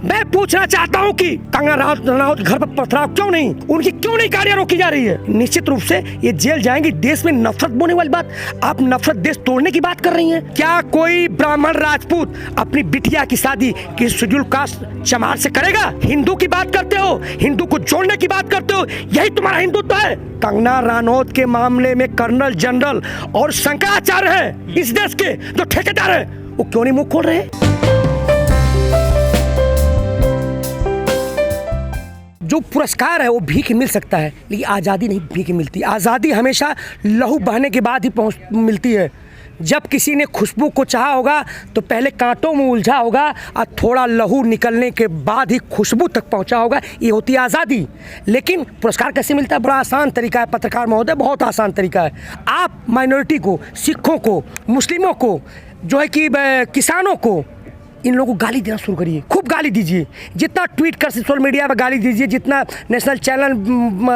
मैं पूछना चाहता हूं कि कंगना रनौत घर पर पथराव क्यों नहीं, उनकी क्यों नहीं गाड़ियां रोकी जा रही है। निश्चित रूप से ये जेल जाएंगी। देश में नफरत बोने वाली बात, आप नफरत देश तोड़ने की बात कर रही हैं। क्या कोई ब्राह्मण राजपूत अपनी बिटिया की शादी किसी शेड्यूल कास्ट चमार से करेगा? हिंदू की बात करते हो, हिंदू को जोड़ने की बात करते हो, यही तुम्हारा हिंदुत्व है। कंगना रनौत के मामले में कर्नल जनरल और शंकराचार्य है इस देश के जो ठेकेदार है, वो क्यों नहीं मुंह खोल रहे? जो पुरस्कार है वो भीख मिल सकता है, लेकिन आज़ादी नहीं भीख मिलती। आज़ादी हमेशा लहू बहने के बाद ही मिलती है। जब किसी ने खुशबू को चाहा होगा तो पहले कांटों में उलझा होगा और थोड़ा लहू निकलने के बाद ही खुशबू तक पहुंचा होगा। ये होती है आज़ादी। लेकिन पुरस्कार कैसे मिलता है? बड़ा आसान तरीका है पत्रकार महोदय, बहुत आसान तरीका है। आप माइनॉरिटी को, सिखों को, मुस्लिमों को, जो है कि किसानों को, इन लोगों को गाली देना शुरू करिए, खूब गाली दीजिए। जितना ट्वीट कर सोशल मीडिया पर गाली दीजिए, जितना नेशनल चैनल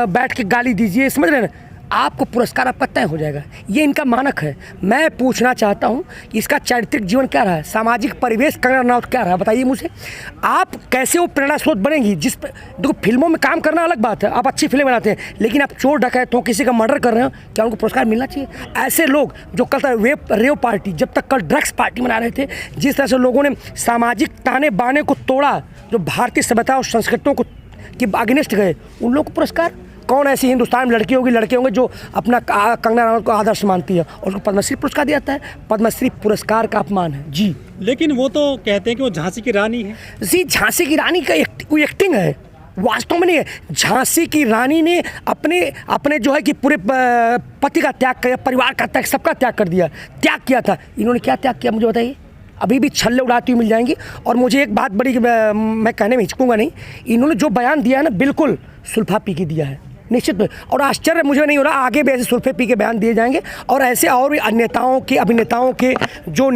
बैठ के गाली दीजिए, समझ रहे हैं ना, आपको पुरस्कार आपका तय हो जाएगा। ये इनका मानक है। मैं पूछना चाहता हूँ कि इसका चारित्रिक जीवन क्या रहा है, सामाजिक परिवेश कंगना रनौत क्या रहा है, बताइए मुझे। आप कैसे वो प्रेरणा स्रोत बनेंगी? देखो, फिल्मों में काम करना अलग बात है, आप अच्छी फिल्में बनाते हैं, लेकिन आप चोर डकैत हो, किसी का मर्डर कर रहे हो, क्या उनको पुरस्कार मिलना चाहिए? ऐसे लोग जो कल तक रेव पार्टी, जब तक कल ड्रग्स पार्टी मना रहे थे, जिस तरह से लोगों ने सामाजिक ताने बाने को तोड़ा, जो भारतीय सभ्यता और संस्कृतियों को के अगेंस्ट गए, उन लोगों को पुरस्कार? कौन ऐसी हिंदुस्तान में लड़की होगी, लड़के होंगे जो अपना कंगना रनौत को आदर्श मानती है और उसको पद्मश्री पुरस्कार दिया जाता है? पद्मश्री पुरस्कार का अपमान है जी। लेकिन वो तो कहते हैं कि वो झांसी की रानी है जी। झांसी की रानी का कोई एक्टिंग है, वास्तव में नहीं है। झांसी की रानी ने अपने जो है कि पूरे पति का त्याग किया, परिवार का त्याग, सबका त्याग कर दिया, त्याग किया था। इन्होंने क्या त्याग किया मुझे बताइए? अभी भी छल्ले उड़ाती हुई मिल जाएंगी। और मुझे एक बात बड़ी, मैं कहने में हिचकूंगा नहीं, इन्होंने जो बयान दिया है ना, बिल्कुल सुल्फा पी के दिया है, निश्चित। और आश्चर्य मुझे नहीं हो रहा, आगे भी ऐसे सुल्फे पी के बयान दिए जाएंगे और ऐसे और भी नेताओं के, अभिनेताओं के, जो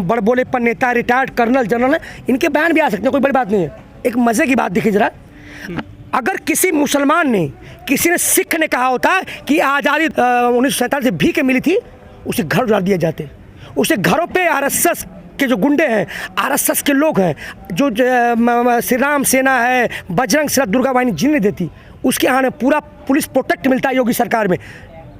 बड़बोलेपन नेता, रिटायर्ड कर्नल जनरल हैं, इनके बयान भी आ सकते हैं, कोई बड़ी बात नहीं है। एक मज़े की बात देखिए ज़रा, अगर किसी मुसलमान ने, किसी ने, सिख ने कहा होता कि आज़ादी 1947 से भीख मिली थी, उसे घर उजाड़ दिए जाते। उसे घरों पे आरएसएस के जो गुंडे हैं, आरएसएस के लोग हैं, जो श्री राम सेना है, बजरंग सेना, दुर्गा वाहिनी जिन्हें देती, उसके यहाँ पूरा पुलिस प्रोटेक्ट मिलता है योगी सरकार में।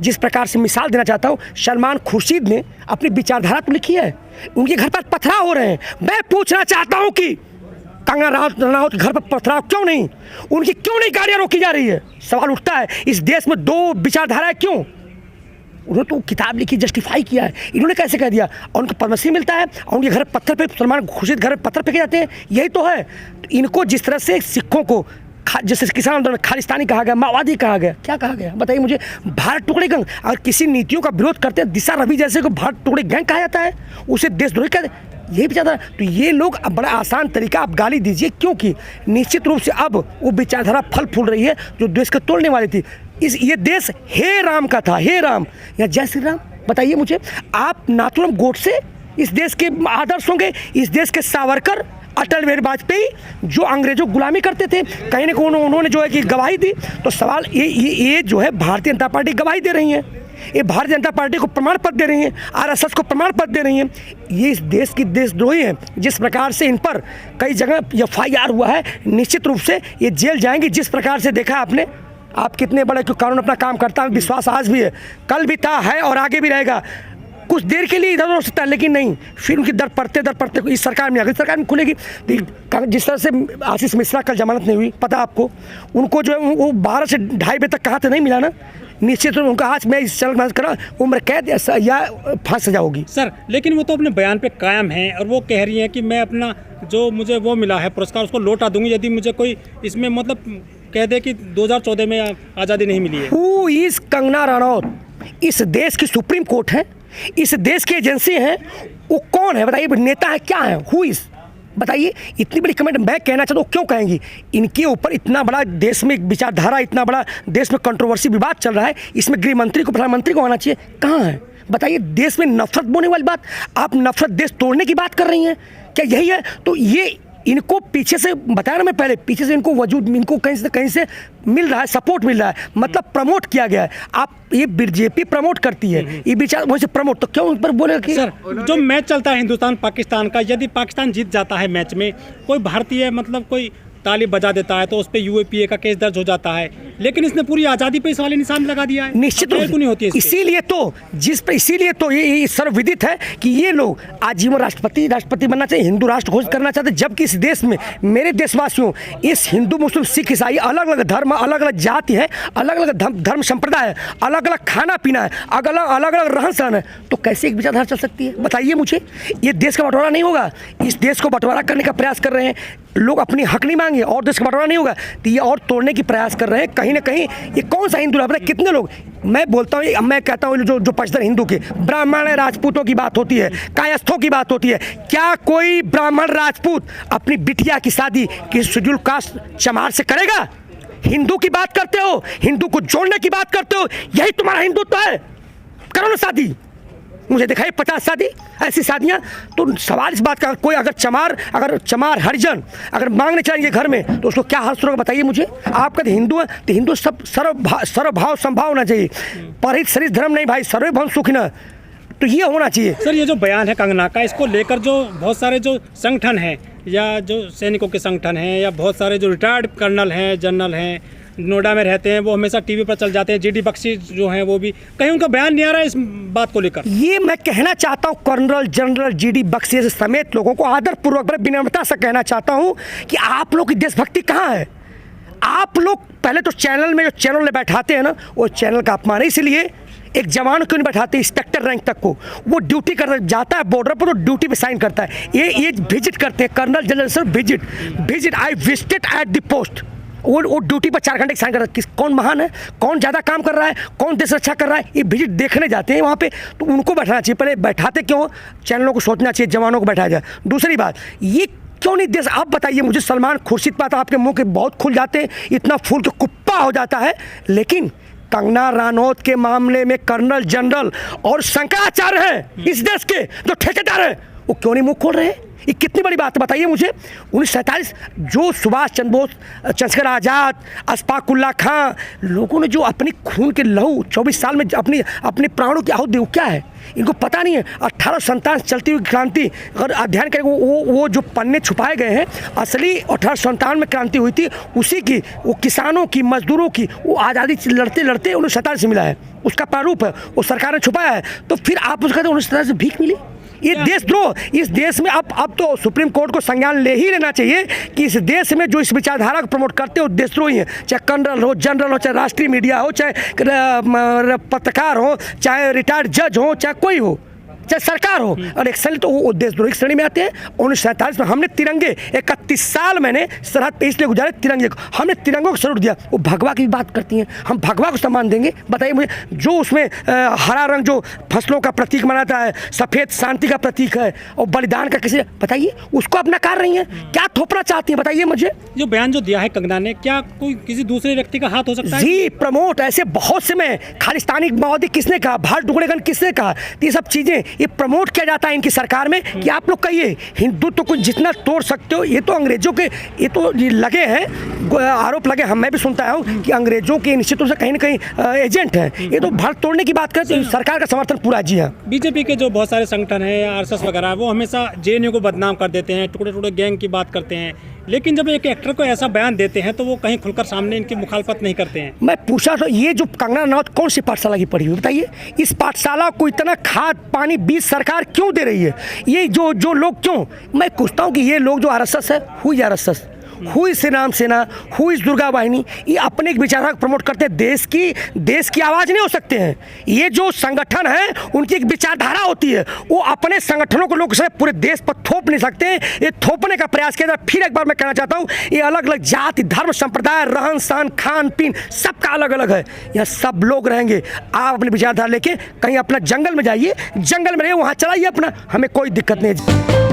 जिस प्रकार से मिसाल देना चाहता हूँ, सलमान खुर्शीद ने अपनी विचारधारा तो लिखी है, उनके घर पर पथराव हो रहे हैं। मैं पूछना चाहता हूँ कि कंगना रनौत घर पर पथराव क्यों नहीं, उनकी क्यों नहीं गाड़ियाँ रोकी जा रही है? सवाल उठता है, इस देश में दो विचारधाराएं क्यों? उन्होंने तो किताब लिखी, जस्टिफाई किया है, इन्होंने कैसे कह दिया? और उनको पद्मश्री मिलता है और उनके घर पत्थर पे, सलमान खुर्शीद घर पत्थर फेंके जाते हैं, यही तो है। इनको जिस तरह से सिखों को, जैसे किसान आंदोलन खालिस्तानी कहा गया, माओवादी कहा गया, क्या कहा गया बताइए मुझे? भारत टुकड़े गैंग। अगर किसी नीतियों का विरोध करते हैं, दिशा रवि जैसे को भारत टुकड़े गैंग कहा जाता है, उसे देशद्रोही कहते हैं, यही विचारधारा। तो ये लोग, अब बड़ा आसान तरीका, आप गाली दीजिए, क्योंकि निश्चित रूप से अब वो विचारधारा फल फूल रही है जो देश को तोड़ने वाली थी। ये देश हे राम का था, हे राम या जय श्री राम, बताइए मुझे। आप नाथुराम गोडसे इस देश के आदर्श होंगे, इस देश के सावरकर, अटल बिहारी वाजपेयी, जो अंग्रेजों गुलामी करते थे, कहीं ना कहीं उन्होंने जो है कि गवाही दी। तो सवाल ये जो है, भारतीय जनता पार्टी गवाही दे रही है, ये भारतीय जनता पार्टी को प्रमाण पत्र दे रही है, आरएसएस को प्रमाण पत्र दे रही है। ये इस देश की देशद्रोही है। जिस प्रकार से इन पर कई जगह एफआईआर हुआ है, निश्चित रूप से ये जेल जाएंगे। जिस प्रकार से देखा आपने, आप कितने बड़े कानून अपना काम करता है, विश्वास आज भी है, कल भी था, है और आगे भी रहेगा। कुछ देर के लिए इधर हो सकता है, लेकिन नहीं, फिर उनकी दर पड़ते इस सरकार में, अगली सरकार में खुलेगी। जिस तरह से आशीष मिश्रा कल जमानत नहीं हुई, पता आपको, उनको जो है वो 12 से 2:30 बजे तक कहा था, नहीं मिला ना, निश्चित रूप उनका आज मैं इस चैनल में करा उम्र कैद या फांसी सजा होगी। सर, लेकिन वो तो अपने बयान पे कायम हैं और वो कह रही हैं कि मैं अपना जो मुझे वो मिला है पुरस्कार, उसको लौटा दूंगी यदि मुझे कोई इसमें मतलब कह दे कि 2014 में आज़ादी नहीं मिली है। Who is Kangana Ranaut? इस देश की सुप्रीम कोर्ट है, इस देश की एजेंसी है, वो कौन है बताइए? नेता है, क्या है, हु इज? बताइए। इतनी बड़ी कमेंट मैं कहना चाहता हूँ, क्यों कहेंगी? इनके ऊपर इतना बड़ा देश में विचारधारा, इतना बड़ा देश में कंट्रोवर्सी, विवाद चल रहा है, इसमें गृह मंत्री को, प्रधानमंत्री को आना चाहिए, कहाँ है बताइए? देश में नफरत बोने वाली बात, आप नफरत देश तोड़ने की बात कर रही हैं, क्या यही है? तो ये इनको पीछे से बताया ना मैं पहले, पीछे से इनको वजूद, इनको कहीं से मिल रहा है, सपोर्ट मिल रहा है, मतलब प्रमोट किया गया है। आप ये बीजेपी प्रमोट करती है, ये विचार वैसे प्रमोट, तो क्यों उन पर बोले कि सर जो मैच चलता है हिंदुस्तान पाकिस्तान का, यदि पाकिस्तान जीत जाता है मैच में, कोई भारतीय मतलब कोई ताली बजा देता है तो उस पर यूएपीए का केस दर्ज हो जाता है, लेकिन इसने पूरी आज़ादी पे सवाल निशान लगा दिया है। निश्चित रूप क्यों नहीं होती है इसीलिए तो ये सर्वविदित है कि ये लोग आजीवन राष्ट्रपति बनना चाहिए, हिंदू राष्ट्र घोषित करना चाहते हैं, जबकि इस देश में मेरे देशवासियों, इस हिंदू मुस्लिम सिख ईसाई अलग अलग धर्म, अलग अलग जाति है, अलग अलग धर्म संप्रदाय है, अलग अलग खाना पीना है, अलग अलग रहन सहन है, तो कैसे एक विचारधारा चल सकती है बताइए मुझे। ये देश का बंटवारा नहीं होगा, इस देश को बंटवारा करने का प्रयास कर रहे हैं लोग, अपनी हक नहीं मांगे और देश का बंटवारा नहीं होगा, तो ये और तोड़ने की प्रयास कर रहे हैं कहीं ना कहीं। ये कौन सा हिंदू है, कितने लोग, मैं बोलता हूँ, मैं कहता हूँ जो पचहत्तर हिंदू के ब्राह्मण राजपूतों की बात होती है, कायस्थों की बात होती है, क्या कोई ब्राह्मण राजपूत अपनी बिटिया की शादी किसी शेड्यूल कास्ट चमार से करेगा? हिंदू की बात करते हो, हिंदू को जोड़ने की बात करते हो, यही तुम्हारा हिंदुत्व है? करो ना शादी, मुझे दिखाई 50 शादी ऐसी शादियां। तो सवाल इस बात का, कोई अगर चमार हरिजन अगर मांगने चलेंगे घर में तो उसको क्या हर्ष होगा बताइए मुझे। आप कहते हिंदू है तो हिंदू सब सर्वभाव संभाव होना चाहिए, परहित सरित धर्म नहीं भाई, सर्वभौम सुखिनः, तो ये होना चाहिए। सर ये जो बयान है कंगना का, इसको लेकर जो बहुत सारे जो संगठन हैं या जो सैनिकों के संगठन हैं या बहुत सारे जो रिटायर्ड कर्नल हैं, जनरल हैं, नोएडा में रहते हैं, वो हमेशा टीवी पर चल जाते हैं, जीडी बख्शी जो हैं वो भी, कहीं उनका बयान नहीं आ रहा है इस बात को लेकर। ये मैं कहना चाहता हूँ कर्नल जनरल जीडी बख्शी समेत लोगों को आदरपूर्वक विनम्रता से कहना चाहता हूँ कि आप लोग की देशभक्ति कहाँ है? आप लोग पहले तो चैनल में जो चैनल में बैठाते हैं ना, वो चैनल का अपमान है, इसलिए एक जवान क्यों नहीं बैठाते इंस्पेक्टर रैंक तक को, वो ड्यूटी कर जाता है बॉर्डर पर, वो ड्यूटी पे साइन करता है। ये विजिट करते हैं colonel general sir, visit I visited at the post, वो ड्यूटी पर 4 घंटे साइन कर रहा है। कौन महान है, कौन ज़्यादा काम कर रहा है, कौन देश रक्षा कर रहा है, ये विजिट देखने जाते हैं वहाँ पे, तो उनको बैठाना चाहिए। पहले बैठाते क्यों, चैनलों को सोचना चाहिए जवानों को बैठाया जाए। दूसरी बात, ये क्यों नहीं देश, आप बताइए मुझे। सलमान खुर्शीद पाता आपके मुंह के बहुत खुल जाते हैं, इतना फूल के कुप्पा हो जाता है, लेकिन कंगना रनौत के मामले में कर्नल जनरल और शंकराचार्य हैं इस देश के जो ठेकेदार हैं, वो क्यों नहीं मुंह खोल रहे हैं? ये कितनी बड़ी बात है बताइए मुझे। 1947 जो सुभाष चंद्र बोस, चंद्रशेखर आज़ाद, अशफाक उल्लाह खां, लोगों ने जो अपनी खून के लहू 24 साल में अपने प्राणों की आहुति दी, वो क्या है इनको पता नहीं है। 1857 चलती हुई क्रांति अगर अध्ययन करें, वो जो पन्ने छुपाए गए हैं, असली 1857 में क्रांति हुई थी, उसी की, वो किसानों की, मजदूरों की, वो आज़ादी लड़ते लड़ते 1947 से मिला है, उसका प्रारूप है, वो सरकार ने छुपाया है। तो फिर आप उसको कहते हैं 1947 से भीख मिली? ये देशद्रोह, इस देश में अब तो सुप्रीम कोर्ट को संज्ञान ले ही लेना चाहिए कि इस देश में जो इस विचारधारा को प्रमोट करते हो देशद्रोही हैं, चाहे कर्नल हो, जनरल हो, चाहे राष्ट्रीय मीडिया हो, चाहे पत्रकार हो, चाहे रिटायर्ड जज हो, चाहे कोई हो, चाहे सरकार हो, और एक श्रेणी तो वो देशद्रोही की श्रेणी में आते हैं। 1947 में हमने तिरंगे 31 साल मैंने सरहद पे इसलिए गुजारे तिरंगे को, हमने तिरंगों को सैल्यूट दिया। वो भगवा की बात करती हैं, हम भगवा को सम्मान देंगे? बताइए मुझे। जो उसमें हरा रंग जो फसलों का प्रतीक मनाता है, सफ़ेद शांति का प्रतीक है, और बलिदान का किसी, बताइए उसको अपना कर रही हैं, क्या थोपना चाहती हैं बताइए मुझे। जो बयान जो दिया है कंगना ने, क्या कोई किसी दूसरे व्यक्ति का हाथ हो सकता है? जी, प्रमोट ऐसे बहुत से में, खालिस्तानी माओवादी किसने कहा, भारत टुकड़ेगन किसने कहा, ये सब चीज़ें ये प्रमोट किया जाता है इनकी सरकार में कि आप लोग कहिए हिंदुत्व को जितना तोड़ सकते हो। ये तो अंग्रेजों के, ये तो लगे हैं आरोप लगे, मैं भी सुनता हूँ कि अंग्रेजों के निश्चित रूप से कहीं ना कहीं एजेंट हैं। ये तो भारत तोड़ने की बात करते, सरकार का समर्थन पूरा जी हाँ। बीजेपी के जो बहुत सारे संगठन हैं, आरएसएस वगैरह, वो हमेशा जेएनयू को बदनाम कर देते हैं, टुकड़े टुकड़े गैंग की बात करते हैं, लेकिन जब एक एक्टर को ऐसा बयान देते हैं तो वो कहीं खुलकर सामने इनकी मुखालफत नहीं करते हैं। मैं पूछा तो ये जो कंगना रनौत कौन सी पाठशाला की पढ़ी हुई बताइए? इस पाठशाला को इतना खाद पानी बीज सरकार क्यों दे रही है? ये जो लोग क्यों, मैं पूछता हूँ कि ये लोग जो आरएसएस है, हुई आरएसएस, हुई श्री राम सेना, हुई दुर्गा वाहिनी, ये अपने एक विचारधारा को प्रमोट करते हैं, देश की आवाज़ नहीं हो सकते हैं। ये जो संगठन है उनकी एक विचारधारा होती है, वो अपने संगठनों को लोग पूरे देश पर थोप नहीं सकते हैं। ये थोपने का प्रयास किया जाए। फिर एक बार मैं कहना चाहता हूँ, ये अलग अलग जाति, धर्म, संप्रदाय, रहन सहन, खान पीन सबका अलग अलग है। यहाँ सब लोग रहेंगे। आप अपनी विचारधारा लेके कहीं अपना जंगल में जाइए, जंगल में रहिए, वहाँ चलाइए अपना, हमें कोई दिक्कत नहीं है।